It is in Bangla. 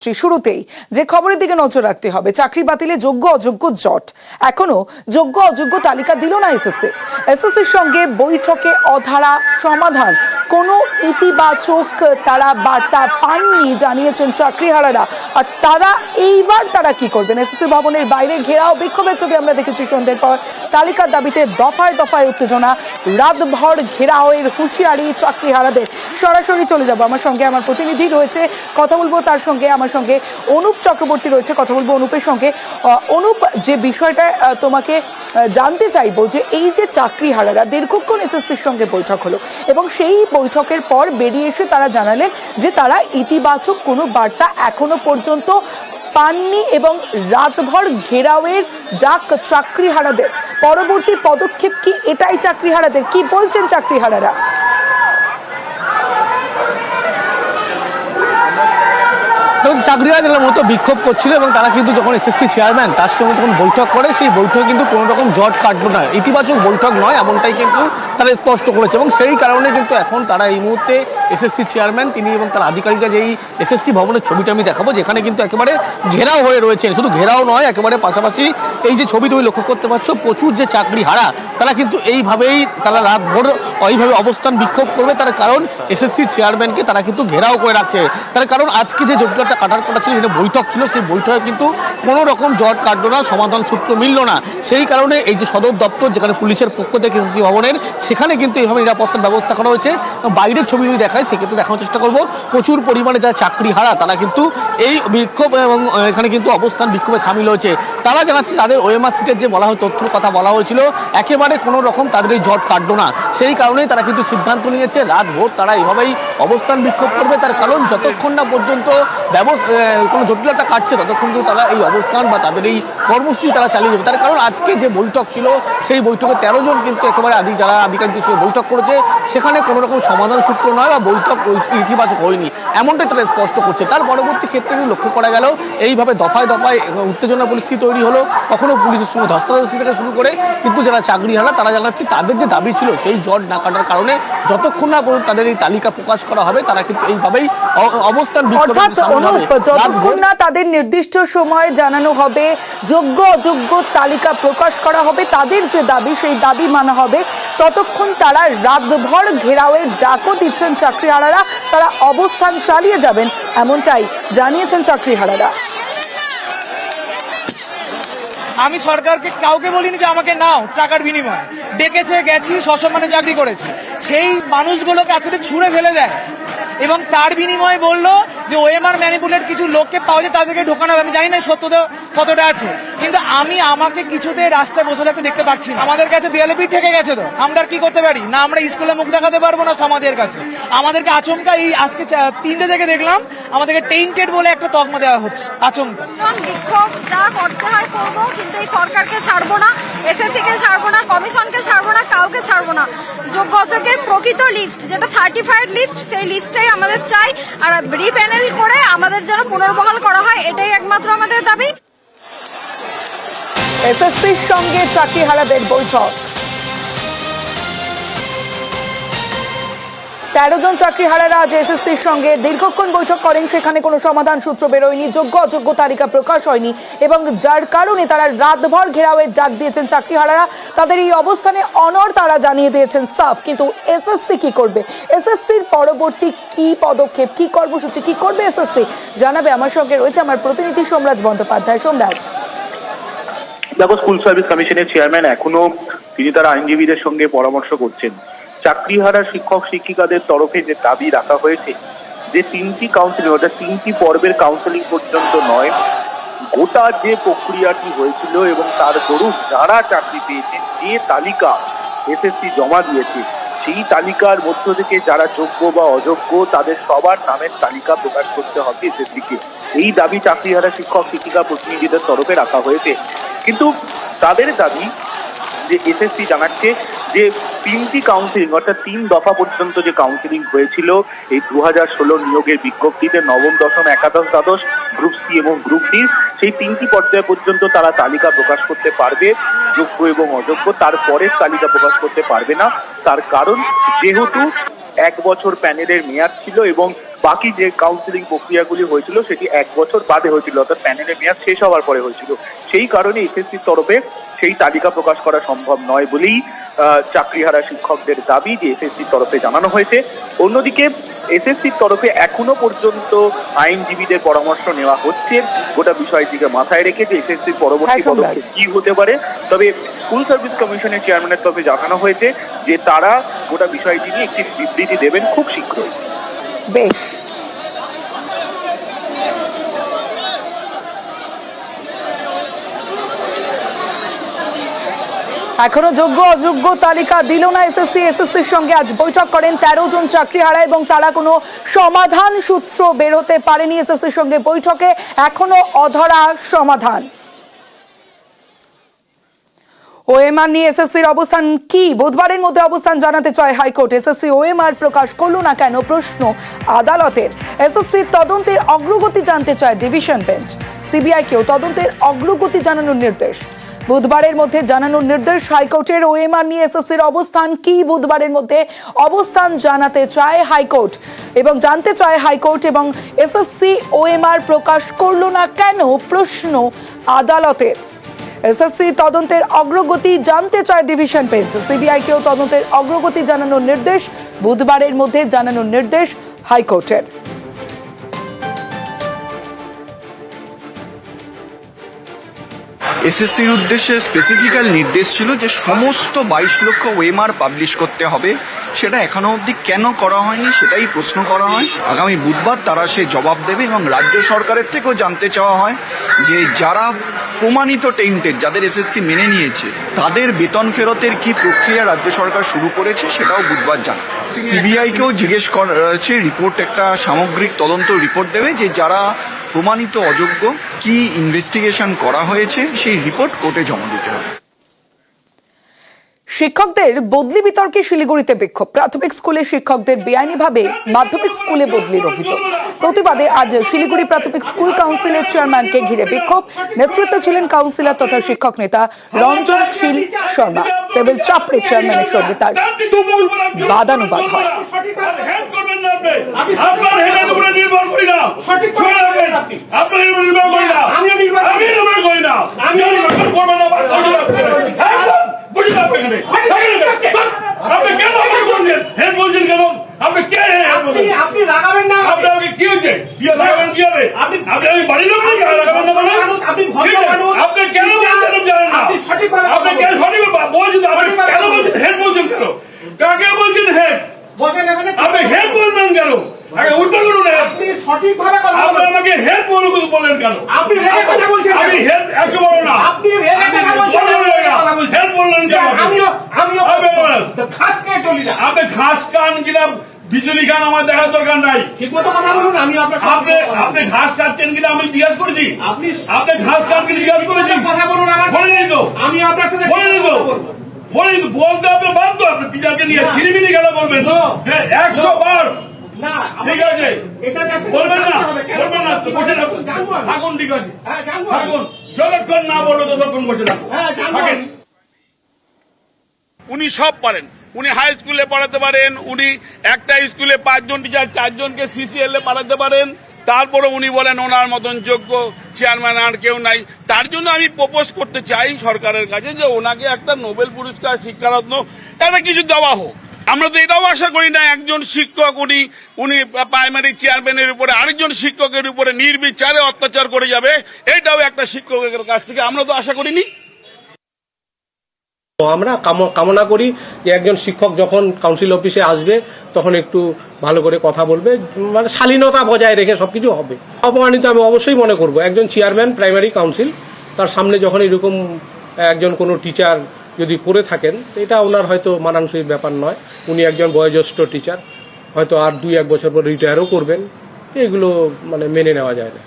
শুরুতেই যে খবরের দিকে নজর রাখতে হবে, চাকরি বাতিলে যোগ্য অযোগ্য জট। এখনো যোগ্য অযোগ্য তালিকা দিল না এসএসসির সঙ্গে বৈঠকে অধারা সমাধান, কোনো ইতিবাচক তারা বার্তা পাননি জানিয়েছেন চাকরিহারারা। আর তারা এইবার কি করবেন? এসএসসি ভবনের বাইরে ঘেরাও বিক্ষোভের ছবি আমরা দেখেছি সন্ধ্যের পর। তালিকার দাবিতে দফায় দফায় উত্তেজনা, রাতভর ঘেরাওয়ের হুঁশিয়ারি চাকরিহারাদের। সরাসরি চলে যাব, আমার সঙ্গে আমার প্রতিনিধি রয়েছে, কথা বলবো তার সঙ্গে। আমার সঙ্গে অনুপ চক্রবর্তী রয়েছে, কথা বলবো অনুপের সঙ্গে। অনুপ, যে বিষয়টা তোমাকে জানতে চাইবো, যে এই যে চাকরিহারারা দীর্ঘক্ষণ এসএসসির সঙ্গে বৈঠক হলো এবং সেই বৈঠকের পর বেরিয়ে এসে তারা জানালেন যে তারা ইতিবাচক কোনো বার্তা এখনো পর্যন্ত পাননি এবং রাতভর ঘেরাওয়ের ডাক চাকরিহারাদের। পরবর্তী পদক্ষেপ কি এটাই চাকরিহারাদের? কি বলছেন চাকরিহারারা? চাকরিহারাদের মতো বিক্ষোভ করছিল এবং তারা কিন্তু যখন এসএসসি চেয়ারম্যান তার সঙ্গে যখন বৈঠক করে, সেই বৈঠক কিন্তু কোনো রকম জট কাটলো না, ইতিবাচক বৈঠক নয়, এমনটাই কিন্তু তারা স্পষ্ট করেছে। এবং সেই কারণে কিন্তু এখন তারা এই মুহূর্তে এসএসসি চেয়ারম্যান তিনি এবং তার আধিকারিকরা যেই এসএসসি ভবনের ছবিটা আমি দেখাবো, যেখানে কিন্তু একেবারে ঘেরাও হয়ে রয়েছেন। শুধু ঘেরাও নয়, একেবারে পাশাপাশি এই যে ছবি তুমি লক্ষ্য করতে পারছো, প্রচুর যে চাকরিহারা তারা কিন্তু এইভাবেই তারা রাতভর এইভাবে অবস্থান বিক্ষোভ করবে। তার কারণ এসএসসি চেয়ারম্যানকে তারা কিন্তু ঘেরাও করে রাখছে। তার কারণ আজকে যে যোগ্যতা কাটার কথা ছিল, যেটা বৈঠক ছিল, সেই বৈঠকে কিন্তু কোনো রকম জট কাটলো না, সমাধান সূত্র মিলল না। সেই কারণে এই যে সদর দপ্তর, যেখানে পুলিশের পক্ষ থেকে এসএসসি ভবনের, সেখানে কিন্তু এইভাবে নিরাপত্তার ব্যবস্থা করা হয়েছে। বাইরের ছবি যদি দেখায় সেক্ষেত্রে দেখানোর চেষ্টা করবো, প্রচুর পরিমাণে যারা চাকরিহারা তারা কিন্তু এই বিক্ষোভ এবং এখানে কিন্তু অবস্থান বিক্ষোভে সামিল হয়েছে। তারা জানাচ্ছে তাদের ওএমআর সিটের যে বলা হয় তথ্যের কথা বলা হয়েছিল, একেবারে কোনো রকম তাদের এই জট কাটলো না। সেই কারণেই তারা কিন্তু সিদ্ধান্ত নিয়েছে রাতভর তারা এইভাবেই অবস্থান বিক্ষোভ করবে। তার কারণ যতক্ষণ না পর্যন্ত কোনো জটিলতা কাটছে ততক্ষণ কিন্তু তারা এই অবস্থান বা তাদের এই কর্মসূচি তারা চালিয়ে যাবে। তার কারণ আজকে যে বৈঠক ছিল, সেই বৈঠকে 13 জন কিন্তু একেবারে যারা আধিকারিকদের সঙ্গে বৈঠক করেছে, সেখানে কোনো রকম সমাধান সূত্র নয় বা বৈঠক ইতিবাচক হয়নি, এমনটাই তারা স্পষ্ট করছে। তার পরবর্তী ক্ষেত্রে কিন্তু লক্ষ্য করা গেল এইভাবে দফায় দফায় উত্তেজনা পরিস্থিতি তৈরি হলো। কখনো পুলিশের সঙ্গে ধস্তাধস্তি থেকে শুরু করে কিন্তু যারা চাকরিহারা তারা জানাচ্ছে তাদের যে দাবি ছিল সেই জট না কাটার কারণে যতক্ষণ না পর্যন্ত তাদের এই তালিকা প্রকাশ করা হবে, তারা কিন্তু এইভাবেই অবস্থান যতক্ষণ না তাদের নির্দিষ্ট সময় জানানো হবে, যোগ্য অযোগ্য তালিকা প্রকাশ করা হবে, তাদের যে দাবি সেই দাবি মানা হবে, ততক্ষণ তারা রাতভর ঘেরাওয়ের ডাকও দিচ্ছেন চাকরিহারারা। তারা অবস্থান চালিয়ে যাবেন, এমনটাই জানিয়েছেন চাকরিহারারা। আমি সরকারকে কাউকে বলিনি যে আমাকে নাও টাকার বিনিময়ে, ডেকেছে গেছি, সসম্মানে চাকরি করেছি। সেই মানুষগুলোকে আজকে ছুঁড়ে ফেলে দেয় এবং তার বিনিময়ে বললো যে ওএমআর ম্যানিপুলেট কিছু লোককে পাওয়া যায়, তাদেরকে ঢোকানো হবে। আমি জানি না সত্যতা কতটা আছে, কিন্তু আমাকে কিছুতে রাস্তায় বসে থাকতে দেখতে পাচ্ছি না। আমাদের কাছে দেয়ালে পিঠ ঠেকে গেছে, তো আমরা আর কি করতে পারি? না আমরা স্কুলে মুখ দেখাতে পারবো, না সমাজের কাছে। আমাদেরকে আচমকা এই আজকে 3টে থেকে দেখলাম আমাদেরকে টেইন্টেড বলে একটা তকমা দেওয়া হচ্ছে আচমকা। বিক্ষোভ যা করতে হয় করবো, কিন্তু এই সরকারকে ছাড়বো না, এসএসসি কে ছাড়বো না, কমিশনকে ছাড়বো না, কাউকে ছাড়বো না। যোগ্য অযোগ্যের প্রকৃত লিস্ট, যেটা সার্টিফাইড লিস্ট, সেই লিস্টটাই আমাদের চাই। আর রিপ্যানেল করে আমাদের যেন পুনর্বহাল করা হয়, এটাই একমাত্র আমাদের দাবি। এসএসসির সঙ্গে চাকরিহারাদের বৈঠক। 13 জন চাকরিহারারা আজ এসএসসির সঙ্গে দীর্ঘক্ষণ বৈঠক করেন, সেখানে কোনো সমাধান সূত্র বেরোয়নি, যোগ্য অযোগ্য তালিকা প্রকাশ হয়নি এবং যার কারণে তারা রাতভর ঘেরাওয়ের ডাক দিয়েছেন চাকরিহারারা। তাদের এই অবস্থানে অনড় তারা জানিয়ে দিয়েছেন সাফ। কিন্তু এসএসসি কি করবে? এসএসসির পরবর্তী কি পদক্ষেপ, কি কর্মসূচি, কি করবে এসএসসি জানাবে। আমার সঙ্গে রয়েছে আমার প্রতিনিধি সোমরাজ বন্দ্যোপাধ্যায়। সোমরাজ, দেখো, স্কুল সার্ভিস কমিশনের চেয়ারম্যান এখনো তিনি তার আইনজীবীদের সঙ্গে পরামর্শ করছেন। চাকরিহারা শিক্ষক শিক্ষিকাদের তরফে যে দাবি রাখা হয়েছে, যে 3টি কাউন্সিলিং, ওটা 3টি পর্বের কাউন্সিলিং পর্যন্ত নয়, গোটা যে প্রক্রিয়াটি হয়েছিল এবং তার দরুন যারা চাকরি পেয়েছেন, যে তালিকা এসএসসি জমা দিয়েছে, সেই তালিকার মধ্য থেকে যারা যোগ্য বা অযোগ্য তাদের সবার নামের তালিকা প্রকাশ করতে হবে এসএসসিকে। এই দাবি চাকরিহারা শিক্ষক শিক্ষিকা প্রতিনিধিদের তরফে রাখা হয়েছে। কিন্তু তাদের দাবি যে এসএসসি জানাচ্ছে যে 3টি কাউন্সিলিং, অর্থাৎ 3 দফা পর্যন্ত যে কাউন্সিলিং হয়েছিল এই 2016 নিয়োগের বিজ্ঞপ্তিতে, নবম, দশম, একাদশ, দ্বাদশ, গ্রুপ সি এবং গ্রুপ ডি, সেই 3টি পর্যায় পর্যন্ত তারা তালিকা প্রকাশ করতে পারবে, যোগ্য এবং অযোগ্য। তারপরের তালিকা প্রকাশ করতে পারবে না। তার কারণ যেহেতু 1 বছর প্যানেলের মেয়াদ ছিল এবং বাকি যে কাউন্সিলিং প্রক্রিয়াগুলি হয়েছিল সেটি 1 বছর বাদে হয়েছিল, অর্থাৎ প্যানেলের মেয়াদ শেষ হওয়ার পরে হয়েছিল। সেই কারণে এসএসসির তরফে সেই তালিকা প্রকাশ করা সম্ভব নয় বলেই চাকরিহারা শিক্ষকদের দাবি যে এসএসসির তরফে জানানো হয়েছে। অন্যদিকে এসএসসির তরফে এখনো পর্যন্ত আইনজীবীদের পরামর্শ নেওয়া হচ্ছে গোটা বিষয়টিকে মাথায় রেখে যে এসএসসির পরবর্তী পদক্ষেপ কি হতে পারে। তবে স্কুল সার্ভিস কমিশনের চেয়ারম্যানের তরফে জানানো হয়েছে যে তারা গোটা বিষয়টি নিয়ে একটি বিবৃতি দেবেন খুব শীঘ্রই। বেশ, এখনো যোগ্য অযোগ্য তালিকা দিল না এসএসসি। এসএসসির সঙ্গে আজ বৈঠক করেন 13 জন চাকরিহারা এবং তারা কোনো সমাধান সূত্র বের হতে পারেনি। এসএসসির সঙ্গে বৈঠকে এখনো অধরা সমাধান। ওএমআর নিয়ে এসএসসির অবস্থান কি? বুধবারের মধ্যে অবস্থান জানাতে চায় হাইকোর্ট। এসএসসি ওএমআর প্রকাশ করলো না কেন প্রশ্ন আদালতের। এসএসসির তদন্তের অগ্রগতি জানতে চায় ডিভিশন বেঞ্চ। সিবিআইকেও তদন্তের অগ্রগতি জানানোর নির্দেশ। বুধবারের মধ্যে জানানোর নির্দেশ হাইকোর্টের। ওএমআর নিয়ে এসএসসির অবস্থান কি? বুধবারের মধ্যে অবস্থান জানাতে চায় হাইকোর্ট এবং জানতে চায় হাইকোর্ট এবং এসএসসি ওএমআর প্রকাশ করলো না কেন প্রশ্ন আদালতের। এসএসসি তদন্তের অগ্রগতি জানতে চায় ডিভিশন বেঞ্চ। সিবিআইকেও তদন্তের অগ্রগতি জানানোর নির্দেশ। বুধবারের মধ্যে জানানোর নির্দেশ হাইকোর্টের। এসএসসির উদ্দেশ্যে স্পেসিফিক্যাল নির্দেশ ছিল যে সমস্ত 22 লক্ষ ওএমআর পাবলিশ করতে হবে। সেটা এখনো অবধি কেন করা হয়নি সেটাই প্রশ্ন করা হয়। আগামী বুধবার তারা সে জবাব দেবে এবং রাজ্য সরকারের থেকেও জানতে চাওয়া হয় যে যারা প্রমাণিত টেন্টেড, যাদের এসএসসি মেনে নিয়েছে, তাদের বেতন ফেরতের কি প্রক্রিয়া রাজ্য সরকার শুরু করেছে সেটাও বুধবার জানবে। সিবিআইকেও জিজ্ঞেস করা হয়েছে, রিপোর্ট একটা সামগ্রিক তদন্ত রিপোর্ট দেবে যে যারা প্রমাণিত অযোগ্য কি ইনভেস্টিগেশন করা হয়েছে সেই রিপোর্ট কোর্টে জমা দিতে হবে। শিক্ষকদের বদলি বিতর্কে শিলিগুড়িতে বিক্ষোভ। প্রাথমিক স্কুলে শিক্ষকদের বেআইনিভাবে মাধ্যমিক স্কুলে বদলির অভিযোগ। প্রতিবাদে আজ শিলিগুড়ি প্রাথমিক স্কুল কাউন্সিলের চেয়ারম্যানকে ঘিরে বিক্ষোভ। নেতৃত্বে ছিলেন কাউন্সিলর তথা শিক্ষক নেতা রঞ্জন শীল শর্মা। টেবিল চাপড়ে চেয়ারম্যানের সঙ্গে তার তুমুল বাদানুবাদ হয়। আপনি রাগাবেন না, আপনাকে কি হয়েছে? কি রাগাবেন? কি হবে? আপনি বাড়ির লোক নাকি রাগাবেন না? আপনি আপনি কেন বলছেন জানেন না? আপনি কেন সঠিক বলছেন? আপনি কেন বলছেন হেড বলছেন কেন? কাকে বলছেন হেড? আপনি হেড বলবেন কেন? আগে উত্তর করুন। আপনি সঠিকভাবে কথা বলুন। আমাকে হেড বললেন কেন? আপনি রেগে কথা বলছেন। আমি হেড একেবারে না। আপনি রেগে কথা বলছেন। হেড বললেন কেন? আমিও খাসকে চলি না। আপনি খাস কান কিনা বিজুলি গান আমার দেখার দরকার নাই। ঠিক মতো কথা বলুন। আমি আপনি ঘাস কাটছেন কিনা আমি জিজ্ঞাসা করেছি। আপনি ঘাস কাটকে জিজ্ঞাসা করেছি। কথা বলুন। বলেনি তো। আমি আপনার সাথে বলেনি তো। বলেনি তো। বলতে আপনি বাধ্য। আপনি টিচারকে নিয়ে খিরিমিরি খেলা করবেন 100 বার। ঠিক আছে, বলবেন না, বলবেন না, বসে থাকুন। থাকুন, ঠিক আছে, থাকুন। যতক্ষণ না বলবো ততক্ষণ বসে থাকুন। উনি সব পারেন। উনি হাই স্কুলে পড়াতে পারেন, উনি একটা স্কুলে 5 জন টিচার 4 জনকে সিসিএল এ পাঠাতে পারেন। তারপরে উনি বলেন ওনার মতন যোগ্য চেয়ারম্যান আর কেউ নাই। তার জন্য আমি প্রপোজ করতে চাই সরকারের কাছে যে ওনাকে একটা নোবেল পুরস্কার, শিক্ষারত্ন, একটা কিছু দেওয়া হোক। আমরা তো এটাও আশা করি না একজন শিক্ষক উনি প্রাইমারি চেয়ারম্যানের উপরে আরেকজন শিক্ষকের উপরে নির্বিচারে অত্যাচার করে যাবে, এটাও একটা শিক্ষকের কাছ থেকে আমরা তো আশা করিনি। আমরা কামনা করি যে একজন শিক্ষক যখন কাউন্সিল অফিসে আসবে তখন একটু ভালো করে কথা বলবে, মানে শালীনতা বজায় রেখে সবকিছু হবে। অপমানিত আমি অবশ্যই মনে করব। একজন চেয়ারম্যান প্রাইমারি কাউন্সিল, তার সামনে যখন এরকম একজন কোনো টিচার যদি করে থাকেন, এটা ওনার হয়তো মানানসই ব্যাপার নয়। উনি একজন বয়োজ্যেষ্ঠ টিচার, হয়তো আর 2-1 বছর পর রিটায়ারও করবেন। এগুলো মানে মেনে নেওয়া যায় না।